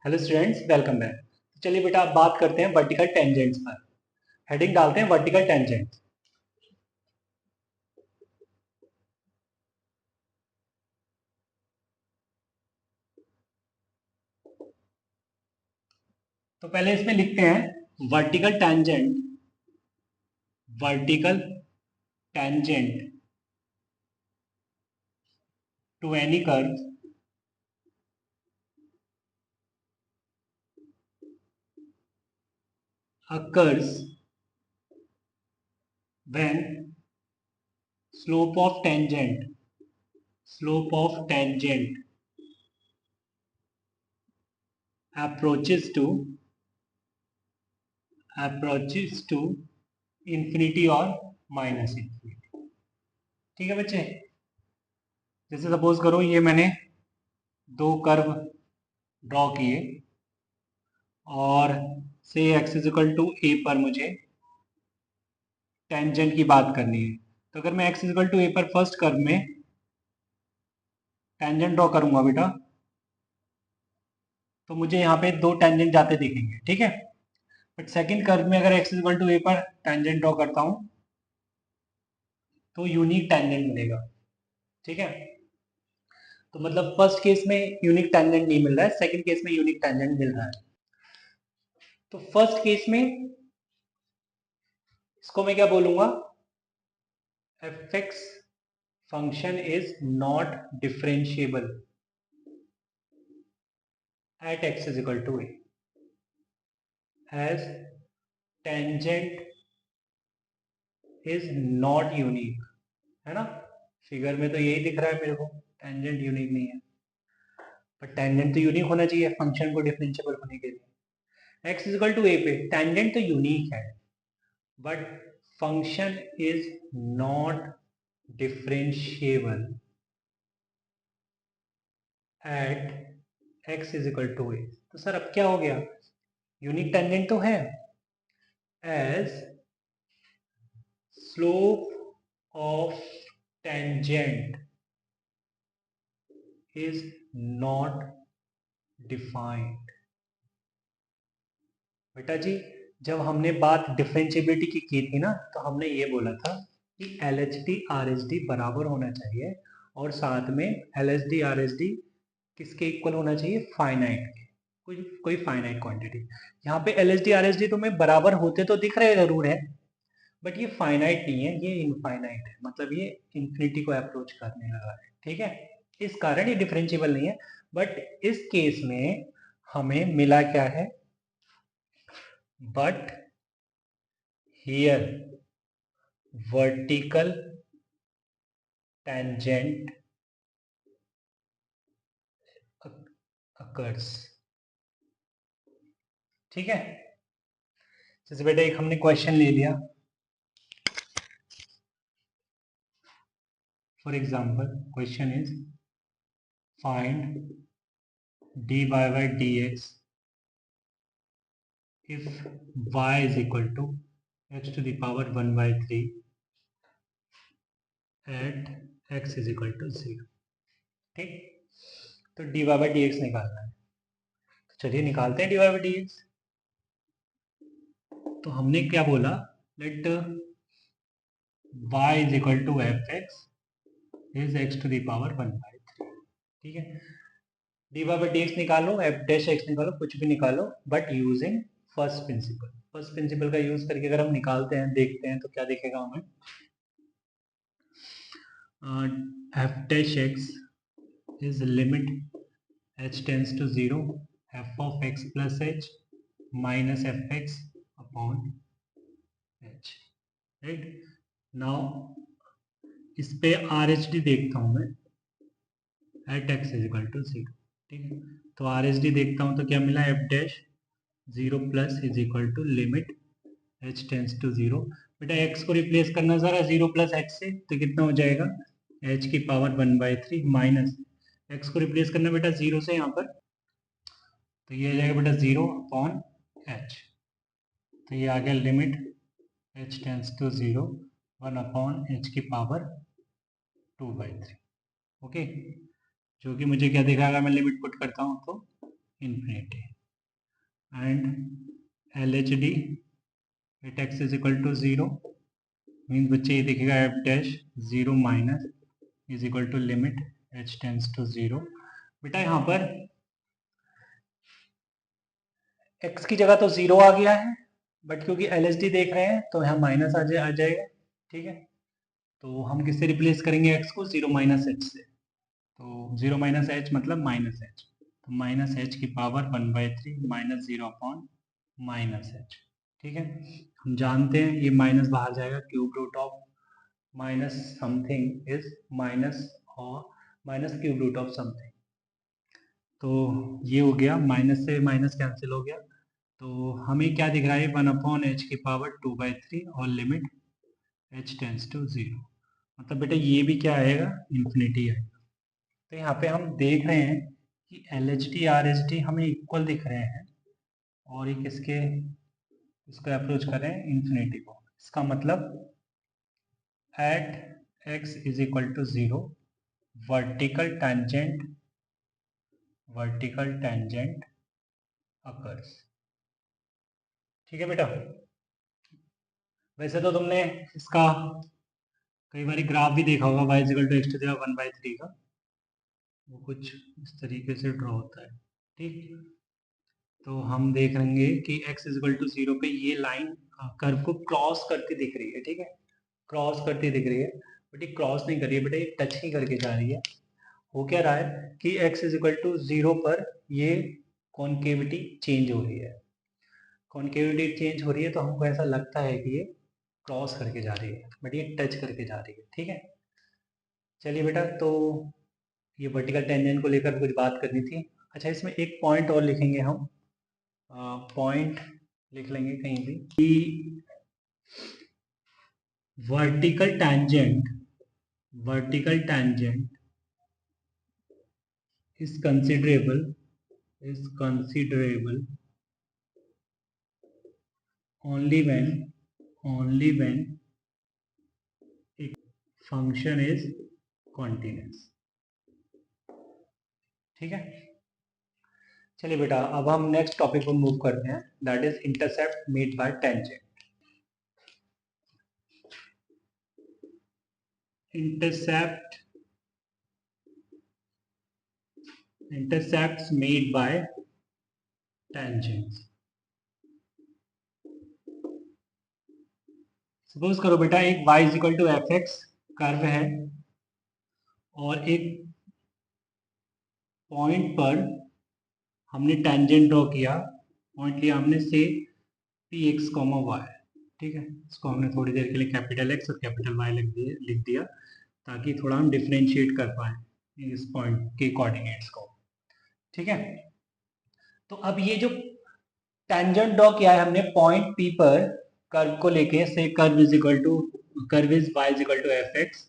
Hello students, welcome back. तो चलिए बेटा, अब बात करते हैं वर्टिकल टेंजेंट्स पर। हेडिंग डालते हैं वर्टिकल टेंजेंट। तो पहले इसमें लिखते हैं vertical tangent. Vertical tangent to any curve occurs when slope of tangent approaches to infinity और माइनस infinity। ठीक है बच्चे, जैसे सपोज करो ये मैंने दो कर्व ड्रॉ किए और से x इजिकल टू ए पर मुझे टेंजेंट की बात करनी है। तो अगर मैं x इजिकल टू ए पर फर्स्ट कर्व में टेंजेंट ड्रॉ करूंगा बेटा, तो मुझे यहाँ पे दो टेंजेंट जाते दिखेंगे, ठीक है। बट सेकंड कर्व में अगर x इजिकल टू ए पर टेंजेंट ड्रॉ करता हूँ तो यूनिक टेंजेंट मिलेगा, ठीक है। तो मतलब फर्स्ट केस में यूनिक टेंजेंट नहीं मिल रहा है, सेकंड केस में यूनिक टेंजेंट मिल रहा है। तो फर्स्ट केस में इसको मैं क्या बोलूंगा, F x function is not differentiable at x is equal to a as tangent is not unique, है ना। फिगर में तो यही दिख रहा है मेरे को, टेंजेंट यूनिक नहीं है। पर टेंजेंट तो यूनिक होना चाहिए फंक्शन को डिफरेंशिएबल होने के लिए। x is equal to a पे टेंजेंट तो यूनिक है, but function is not differentiable at x is equal to a. तो सर अब क्या हो गया, यूनिक टेंजेंट तो है, as slope of tangent is not defined। बेटा जी, जब हमने बात डिफरेंशिएबिलिटी की थी ना, तो हमने ये बोला था कि L H D R H D बराबर होना चाहिए और साथ में L H D R H D किसके इक्वल होना चाहिए, फाइनाइट के, कोई फाइनाइट क्वांटिटी। यहाँ पे L H D R H D तुम्हें बराबर होते तो दिख रहे जरूर है, बट ये फाइनाइट नहीं है, ये इनफाइनाइट है, मतलब ये इंफिनिटी को अप्रोच करने लगा है, ठीक है। इस कारण ये डिफरेंशिएबल नहीं है। बट इस केस में हमें मिला क्या है, but here vertical tangent occurs, ठीक है। जैसे बेटा एक हमने क्वेश्चन ले लिया, for example question is find dy by dx if y is equal to x to the power 1 by 3 at x is equal to 0, ठीक। तो dy by dx निकालना है, तो चलिए निकालते हैं dy by dx। तो हमने क्या बोला, late y is equal to fx is x to the power 1 by 3, ठीक है। dy by dx निकालो, f dash x निकालो, कुछ भी निकालो, but using first principle. First principle का यूज करके अगर हम निकालते हैं, देखते हैं तो क्या दिखेगा हमें, f dash x is limit h tends to 0 f of x plus h minus fx upon h, right. Now इस पे आर एच डी देखता हूँ मैं, at x is equal to 0, ठीक है। तो आर एच डी देखता हूँ तो क्या मिला, f dash 0 plus is equal to limit h tends to 0। बेटा x को रिप्लेस करना जरा 0 प्लस h से, तो कितना हो जाएगा, h की पावर 1 बाई 3 माइनस x को रिप्लेस करना बेटा 0 से यहाँ पर, तो ये आ जाएगा बेटा 0 अपॉन h। तो ये आ गया limit h tends to 0 1 upon h की पावर 2 बाई 3, ओके। जो कि मुझे क्या दिखाएगा, मैं लिमिट पुट करता हूँ तो infinity, and LHD at x is equal to 0 means बच्चे ये दिखेगा f dash 0 minus is equal to limit h tends to 0। बेटा यहाँ पर x की जगह तो 0 आ गया है, बट क्योंकि LHD देख रहे हैं तो यहाँ माइनस आ जाएगा। ठीक है, तो हम किससे रिप्लेस करेंगे x को? 0 माइनस एच से। तो 0 माइनस एच मतलब माइनस एच, तो माइनस एच की power 1/3 minus 0 upon minus h. ठीक है, हम जानते हैं ये माइनस बाहर जाएगा, cube root of minus something is minus और minus cube root of something. तो ये हो गया, माइनस से माइनस कैंसिल हो गया, तो हमें क्या दिख रहा है? 1/h की पावर 2/3 और लिमिट h टेंस टू 0। मतलब बेटा ये भी क्या आएगा? इन्फिनिटी आएगा। तो यहाँ पे हम देख रहे हैं कि LHD RHD हमें इक्वल दिख रहे हैं और ये किसके इसको अप्रोच कर रहे हैं? इन्फिनिटी को। इसका मतलब at x is equal to 0 vertical tangent occurs. ठीक है बेटा, वैसे तो तुमने इसका कई बार ग्राफ भी देखा होगा y equal to x to the 1/3 का, वो कुछ इस तरीके से ड्रॉ होता है। ठीक, तो हम देखेंगे कि x इक्वल टू 0 पे ये लाइन कर्व को क्रॉस करती दिख रही है। ठीक है, क्रॉस करती दिख रही है, बट ये क्रॉस नहीं कर रही है बेटा, ये टच ही करके जा रही है। हो क्या रहा है कि x इज इक्वल टू 0 पर ये कॉन्केविटी चेंज हो रही है। कॉन्केविटी चेंज हो रही है तो हमको ऐसा लगता है कि ये क्रॉस करके जा रही है, बट ये टच करके जा रही है। ठीक है, चलिए बेटा, तो ये वर्टिकल टेंजेंट को लेकर कुछ बात करनी थी। अच्छा, इसमें एक पॉइंट और लिखेंगे हम, पॉइंट लिख लेंगे कहीं भी कि vertical tangent is considerable only when its function is continuous। ठीक है, चलिए बेटा, अब हम नेक्स्ट टॉपिक को मूव करते हैं, that is intercept made by tangent. intercepts made by tangents। Suppose करो बेटा एक y is equal to f x curve है और एक पॉइंट पर हमने टेंजेंट ड्रॉ किया, पॉइंट लिया हमने से पी एक्स कॉमा वाई। ठीक है, इसको हमने थोड़ी देर के लिए कैपिटल एक्स और कैपिटल वाई लिख दिया ताकि थोड़ा हम डिफ्रेंशिएट कर पाए इस पॉइंट के कोऑर्डिनेट्स को। ठीक है, तो अब ये जो टेंजेंट ड्रॉ किया है हमने पॉइंट पी पर कर्व को लेके, say curve is y is equal to f x,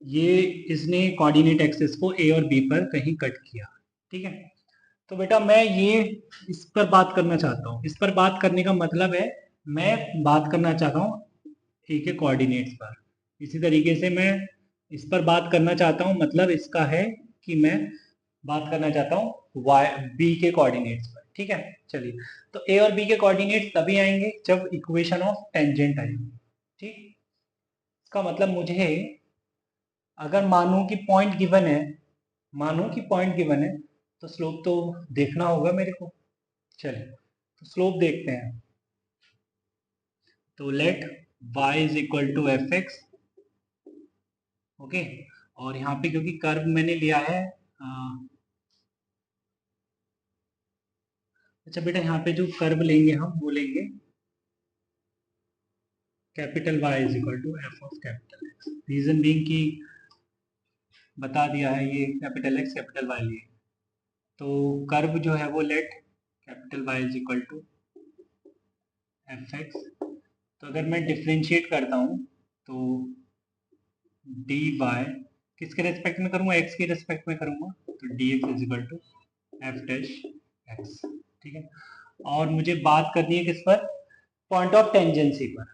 ये इसने कोऑर्डिनेट एक्सिस को ए और बी पर कहीं कट किया। ठीक है, तो बेटा मैं ये इस पर बात करना चाहता हूँ। इस पर बात करने का मतलब है मैं बात करना चाहता हूँ ए के कोऑर्डिनेट्स पर। इसी तरीके से मैं इस पर बात करना चाहता हूँ, मतलब इसका है कि मैं बात करना चाहता हूँ वाई बी के कोऑर्डिनेट्स पर। ठीक है, चलिए, तो ए और बी के कोऑर्डिनेट्स तभी आएंगे जब इक्वेशन ऑफ टेंजेंट आएगी। ठीक, इसका मतलब मुझे अगर मानूं कि पॉइंट गिवन है तो स्लोप तो देखना होगा मेरे को। चलिए, तो स्लोप देखते हैं। तो let y is equal to f x. Okay, और यहाँ पे क्योंकि कर्व मैंने लिया है, अच्छा बेटा यहाँ पे जो कर्व लेंगे हम वो लेंगे capital Y is equal to f of capital X. Reason being कि बता दिया है ये कैपिटल एक्स कैपिटल वाई लिए, तो कर्व जो है वो let capital Y is equal to f x. तो अगर मैं डिफ्रेंशिएट करता हूँ तो डी वाई किसके रेस्पेक्ट में करूँगा? एक्स के रेस्पेक्ट में करूँगा, तो d x is equal to f dash x. ठीक है, और मुझे बात करनी है किस पर? पॉइंट ऑफ टेंजेंसी पर।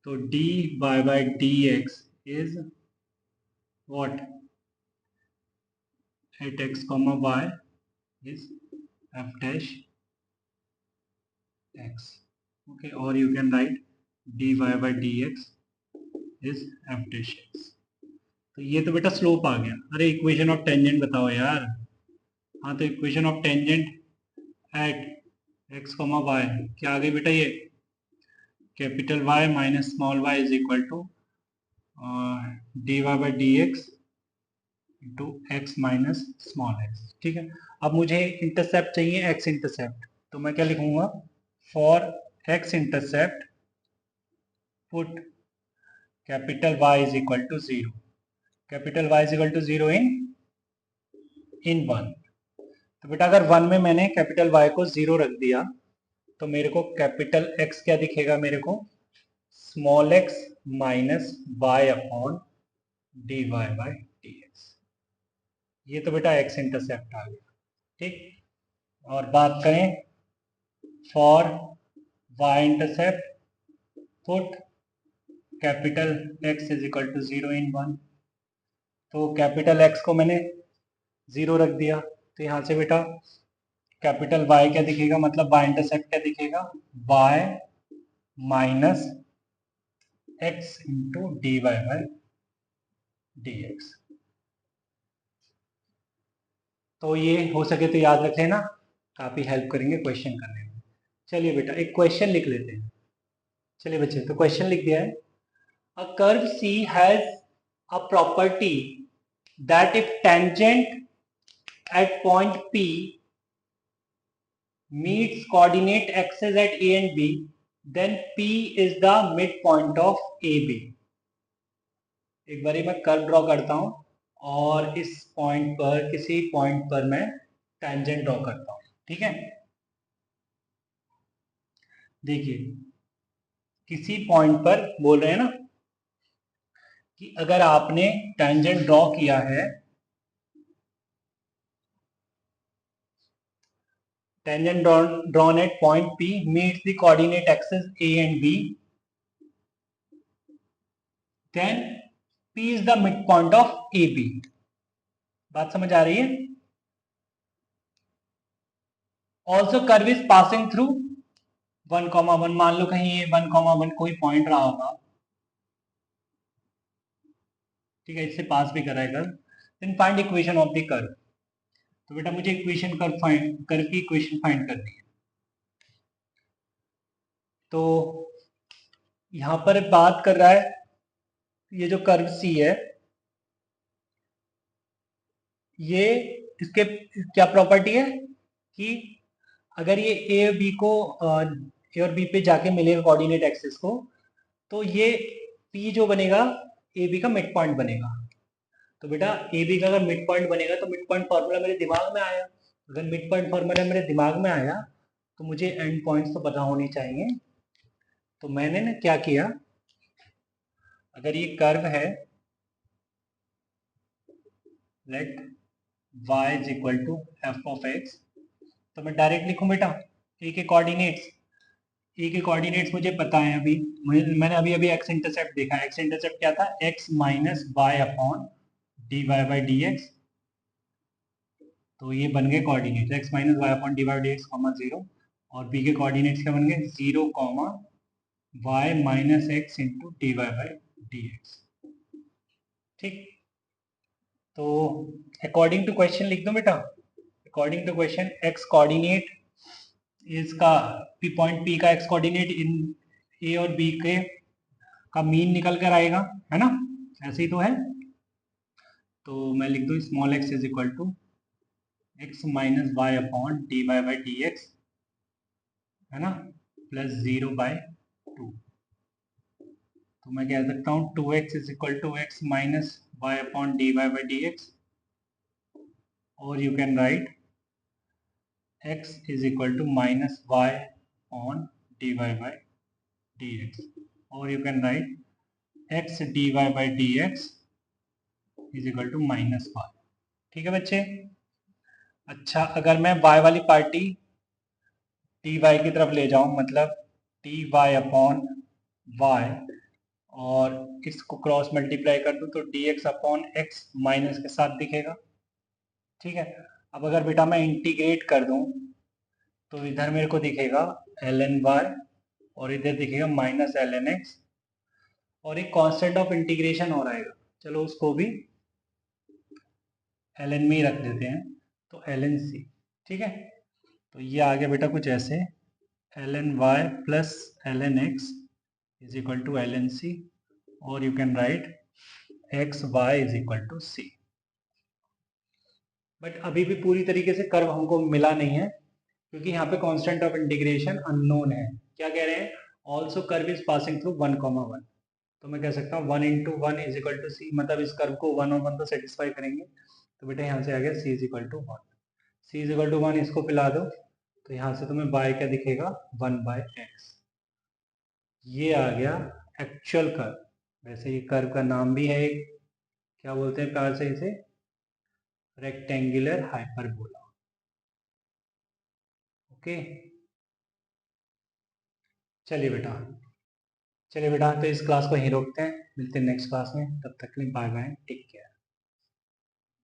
तो d y by d x is what? At x comma y is f dash x. Okay, or you can write dy by dx is f dash x. तो ये तो बेटा स्लोप आ गया. अरे equation of tangent बताओ यार. हाँ, तो equation of tangent at x comma y क्या आ गई बेटा? ये capital y minus small y is equal to d y by d x into x minus small x. ठीक है. अब मुझे इंटरसेप्ट चाहिए, एक्स इंटरसेप्ट. तो मैं क्या लिखूंगा? For x intercept put capital y is equal to zero. Capital y is equal to zero in one. तो बेटा अगर वन में मैंने कैपिटल वाई को जीरो रख दिया तो मेरे को कैपिटल एक्स क्या दिखेगा? मेरे को small x minus y upon d y by d x. ये तो बेटा एक्स इंटरसेप्ट आ गया. ठीक. और बात करें for y intercept put capital x is equal to zero in one. तो कैपिटल एक्स को मैंने जीरो रख दिया तो यहाँ से बेटा कैपिटल वाई क्या दिखेगा? मतलब वाई इंटरसेप्ट क्या दिखेगा? Y minus x into d y by d x. तो ये हो सके तो याद रख लेना, काफी हेल्प करेंगे क्वेश्चन करने में. चलिए बेटा एक क्वेश्चन लिख लेते हैं. चलिए बच्चे, तो क्वेश्चन लिख दिया है. A curve c has a property that if tangent at point P meets coordinate axes at A and B, then P is the midpoint of AB. एक बारी मैं कर्व ड्रॉ करता हूं और इस पॉइंट पर, किसी पॉइंट पर मैं टेंजेंट ड्रॉ करता हूं. ठीक है. देखिए किसी पॉइंट पर बोल रहे हैं ना कि अगर आपने टेंजेंट ड्रॉ किया है, tangent drawn at point P meets the coordinate axes A and B, then P is the midpoint of AB. बात समझ आ रही है? Also curve is passing through 1,1. मान लो कहीं ये 1,1 कोई पॉइंट रहा होगा. ठीक है, इससे पास भी कराएगा. Then find equation of the curve. तो बेटा मुझे इक्वेशन कर्व की इक्वेशन फाइंड करनी है. तो यहां पर बात कर रहा है ये जो कर्व सी है, ये इसके क्या प्रॉपर्टी है कि अगर ये ए और बी को ए और बी पे जाके मिलेगा कोऑर्डिनेट एक्सिस को, तो ये पी जो बनेगा ए बी का मिड पॉइंट बनेगा. तो बेटा ए बी का अगर मिड पॉइंट बनेगा तो मिड पॉइंट फॉर्मूला मेरे दिमाग में आया. अगर मिड पॉइंट फॉर्मूला मेरे दिमाग में आया तो मुझे एंड पॉइंट्स तो पता होने चाहिए. तो मैंने ना क्या किया, अगर ये कर्व है let y is equal to f of x, तो मैं डायरेक्ट लिखूं बेटा ए के कोऑर्डिनेट्स. ए के कोऑर्डिनेट्स मुझे पता है. अभी मैंने अभी एक्स इंटरसेप्ट देखा. एक्स इंटरसेप्ट क्या था? X minus y upon d y by d x. तो ये बन गए coordinates x minus y upon d y d x comma zero. और बी के कोऑर्डिनेट्स क्या बन गए? Zero comma y minus x into d y by d x. ठीक. तो अकॉर्डिंग टू क्वेश्चन लिख दो बेटा. According to question x coordinate इसका पॉइंट पी का एक्स कोऑर्डिनेट इन ए और बी के का मीन निकल कर आएगा, है ना? ऐसे ही तो है. तो मैं लिख दूं small x is equal to x minus y upon d y by d x, है ना, प्लस जीरो बाय टू. तो मैं कह सकता हूँ two x is equal to x minus y upon d y by d x. और you can write x is equal to minus y on dy by dx, or you can write x dy by dx is equal to minus y. ठीक है बच्चे. अच्छा, अगर मैं y वाली party dy की तरफ ले जाऊं, मतलब dy अपॉन y और इसको क्रॉस मल्टीप्लाई कर दूं तो dx अपॉन x माइनस के साथ दिखेगा. ठीक है. अब अगर बेटा मैं इंटीग्रेट कर दूं तो इधर मेरे को दिखेगा ln y और इधर दिखेगा माइनस ln x और एक कांस्टेंट ऑफ इंटीग्रेशन हो रहेगा, चलो उसको भी ln में ही रख देते हैं, तो ln c, ठीक है। तो ये आ गया बेटा कुछ ऐसे ln y plus ln x is equal to ln c और you can write x y is equal to c. But अभी भी पूरी तरीके से कर्व हमको मिला नहीं है क्योंकि यहाँ पे कांस्टेंट ऑफ इंटीग्रेशन अननोन है। क्या कह रहे हैं, also curve is passing through 1,1, तो मैं कह सकता हूँ 1 into one is equal to c, मतलब इस कर्व को 1 और 1 तो सेटिस्फाई करेंगे, तो बेटा यहाँ से आ गया c is equal to 1, c is equal to 1 इसको पिला दो तो यहाँ से तुम्हें बाय क्या दिखेगा 1/x, ये आ गया एक्चुअल कर्व। वैसे ये कर्व का नाम भी है एक, क्या बोलते हैं प्यार से इसे, रेक्टेंगुलर हाइपरबोला। ओके चलिए बेटा, चलिए बेटा तो इस क्लास को यहीं रोकते हैं, मिलते हैं नेक्स्ट क्लास में, तब तक के लिए बाय बाय, टेक केयर।